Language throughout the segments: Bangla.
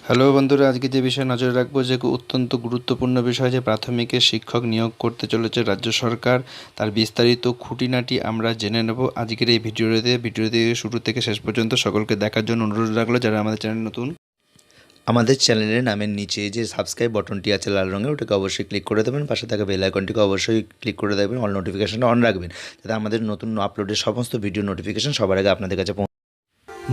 হ্যালো বন্ধুরা, আজকে যে বিষয়ে নজর রাখবো যে অত্যন্ত গুরুত্বপূর্ণ বিষয়, যে প্রাথমিকে শিক্ষক নিয়োগ করতে চলেছে রাজ্য সরকার, তার বিস্তারিত খুঁটিনাটি আমরা জেনে নেব আজকের এই ভিডিওতে শুরু থেকে শেষ পর্যন্ত সকলকে দেখার জন্য অনুরোধ রাখলো। যারা আমাদের চ্যানেল নতুন, আমাদের চ্যানেলের নামের নিচে যে সাবস্ক্রাইব বটনটি আছে লাল রঙের, ওটাকে অবশ্যই ক্লিক করে দেবেন। পাশে থাকা বেল আইকনটিকে অবশ্যই ক্লিক করে দেবেন, অল নোটিফিকেশনটা অন রাখবেন, যাতে আমাদের নতুন আপলোডের সমস্ত ভিডিও নোটিফিকেশন সবার আগে আপনাদের কাছে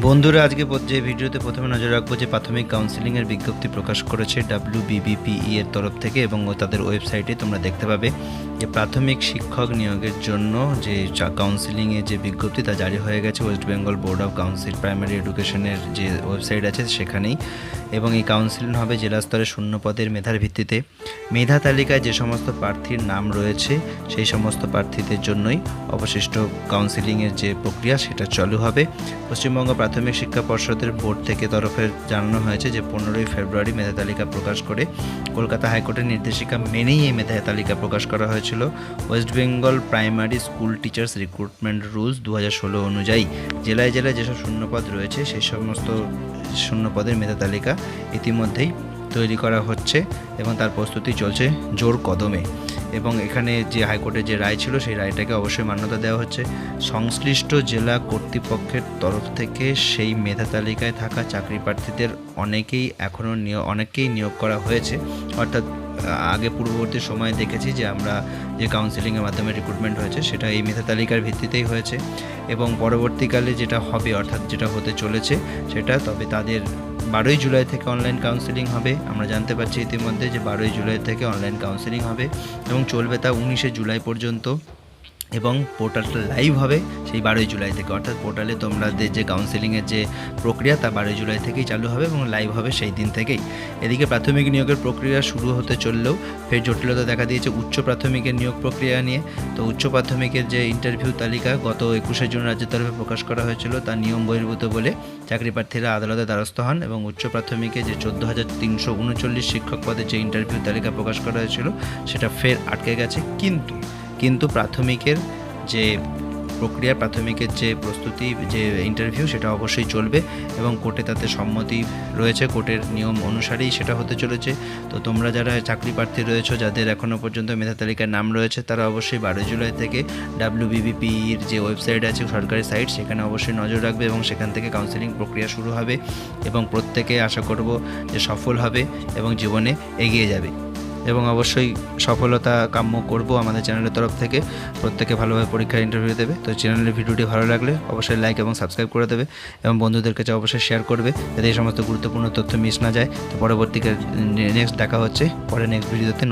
বন্ধুরা, আজকে যে ভিডিওতে প্রথমে নজর রাখবো যে প্রাথমিক কাউন্সিলিংয়ের বিজ্ঞপ্তি প্রকাশ করেছে wbbpe এর তরফ থেকে, এবং তাদের ওয়েবসাইটে তোমরা দেখতে পাবে যে প্রাথমিক শিক্ষক নিয়োগের জন্য যে কাউন্সিলিংয়ের যে বিজ্ঞপ্তি তা জারি হয়ে গেছে West Bengal board of council primary এডুকেশনের যে ওয়েবসাইট আছে সেখানেই। এবং এই কাউন্সিলিং হবে জেলা স্তরে শূন্য পদের মেধার ভিত্তিতে। মেধা তালিকায় যে সমস্ত প্রার্থীর নাম রয়েছে সেই সমস্ত প্রার্থীদের জন্যই অবশিষ্ট কাউন্সিলিংয়ের যে প্রক্রিয়া সেটা চালু হবে। পশ্চিমবঙ্গ প্রাথমিক শিক্ষা পর্ষদের বোর্ড থেকে তরফে জানানো হয়েছে যে 15ই ফেব্রুয়ারি মেধা তালিকা প্রকাশ করে কলকাতা হাইকোর্টের নির্দেশিকা মেনেই এই মেধা তালিকা প্রকাশ করা হয়েছিল। West Bengal primary school teachers recruitment rules 2016 অনুযায়ী জেলায় জেলায় যেসব শূন্যপদ রয়েছে সেই সমস্ত শূন্যপদের মেধা তালিকা ইতিমধ্যেই তৈরি করা হচ্ছে এবং তার প্রস্তুতি চলছে জোর কদমে। এবং এখানে যে হাইকোর্টের যে রায় ছিল সেই রায়টাকে অবশ্যই মান্যতা দেওয়া হচ্ছে। সংশ্লিষ্ট জেলা কর্তৃপক্ষের তরফ থেকে সেই মেধা তালিকায় থাকা চাকরি প্রার্থীদের অনেকেই নিয়োগ করা হয়েছে। অর্থাৎ আগে পূর্ববর্তী সময়ে দেখেছি যে আমরা যে কাউন্সিলিংয়ের মাধ্যমে রিক্রুটমেন্ট হয়েছে সেটা এই মেধা তালিকার ভিত্তিতেই হয়েছে, এবং পরবর্তীকালে যেটা হবে অর্থাৎ যেটা হতে চলেছে সেটা তবে তাদের 12ই জুলাই থেকে অনলাইন কাউন্সিলিং হবে। আমরা জানতে পারছি ইতিমধ্যে যে 12ই জুলাই থেকে অনলাইন কাউন্সিলিং হবে এবং চলবে তা 19শে জুলাই পর্যন্ত, এবং পোর্টালটা লাইভ হবে সেই 12ই জুলাই থেকে। অর্থাৎ পোর্টালে তোমাদের যে কাউন্সিলিংয়ের যে প্রক্রিয়া তা 12ই জুলাই থেকেই চালু হবে এবং লাইভ হবে সেই দিন থেকেই। এদিকে প্রাথমিক নিয়োগের প্রক্রিয়া শুরু হতে চললেও ফের জটিলতা দেখা দিয়েছে উচ্চ প্রাথমিকের নিয়োগ প্রক্রিয়া নিয়ে। তো উচ্চ প্রাথমিকের যে ইন্টারভিউ তালিকা গত 21শে জুন রাজ্যের তরফে প্রকাশ করা হয়েছিল তা নিয়ম বহির্ভূত বলে চাকরি প্রার্থীরা আদালতে দ্বারস্থ হন, এবং উচ্চ প্রাথমিকে যে 14,339 শিক্ষক পদের যে ইন্টারভিউ তালিকা প্রকাশ করা হয়েছিল সেটা ফের আটকে গেছে। কিন্তু প্রাথমিকের যে প্রক্রিয়া, প্রাথমিকের যে প্রস্তুতি, যে ইন্টারভিউ সেটা অবশ্যই চলবে এবং কোর্টে তাতে সম্মতি রয়েছে, কোর্টের নিয়ম অনুসারেই সেটা হতে চলেছে। তো তোমরা যারা চাকরি প্রার্থী রয়েছো, যাদের এখনও পর্যন্ত মেধা তালিকায় নাম রয়েছে, তারা অবশ্যই 12 জুলাই থেকে wbbpeর যে ওয়েবসাইট আছে সরকারি সাইট সেখানে অবশ্যই নজর রাখবে এবং সেখান থেকে কাউন্সিলিং প্রক্রিয়া শুরু হবে এবং প্রত্যেকে আশা করব যে সফল হবে এবং জীবনে এগিয়ে যাবে, এবং অবশ্যই সফলতা কাম্য করব আমাদের চ্যানেলের তরফ থেকে। প্রত্যেকে ভালোভাবে পরীক্ষার ইন্টারভিউ দেবে। তো চ্যানেলের ভিডিওটি ভালো লাগলে অবশ্যই লাইক এবং সাবস্ক্রাইব করে দেবে এবং বন্ধুদের কাছে অবশ্যই শেয়ার করবে যাতে এই সমস্ত গুরুত্বপূর্ণ তথ্য মিস না যায়। তো পরবর্তীকালে নেক্সট দেখা হচ্ছে পরে নেক্সট ভিডিওতে।